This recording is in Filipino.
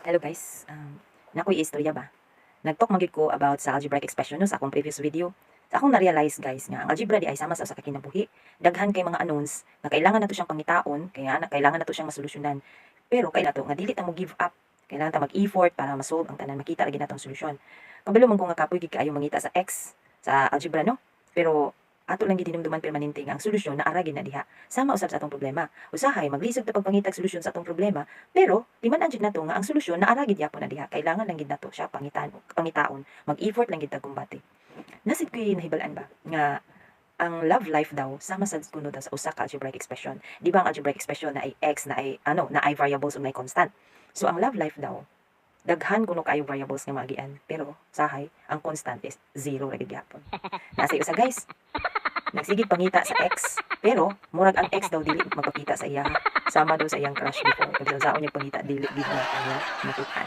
Hello guys, nakoy istorya ba? Nagtalk magid ko about sa algebraic expression no sa akong previous video. Sa akong na-realize guys nga ang algebra di ay sama sa usa ka kinabuhi. Daghan kay mga unknowns nga kailangan nato siyang pangitaon, kaya kailangan nato siyang masolusyonan. Pero kay nato nga dili ta mo give up. Kailangan ta mag-effort para ma-solve ang tanan, makita lagi natong solusyon. Kabalo man ko nga kapoy gid kaayo mangita sa x sa algebra no. Pero ato lang gid hinumduman permanente nga ang solusyon naara gid na diha. Sama usab sa atong problema. Usahay maglisod ta pagpangitag solusyon sa atong problema, pero timan-an jud nato nga ang solusyon naara gid gyapon na diha. Kailangan lang gid nato siya pangitaon, mag-effort lang gid ta kumbati. Nasid ko'y nahibalaan ba nga ang love life daw sama sa kuno daw sa usa ka algebraic expression. Di ba ang algebraic expression na ay x na ay na ay variables ug na ay constant. So ang love life daw daghan kuno kaayo variables nga magian, pero sahay ang constant is 0 ra gid gyapon. Nasa usa guys, nagsigig pangita sa ex, pero murag ang ex daw dili magpakita sa iya. Sama daw sa iyang crush before. Kasi saon niya pangita dili gid na kanya natukan.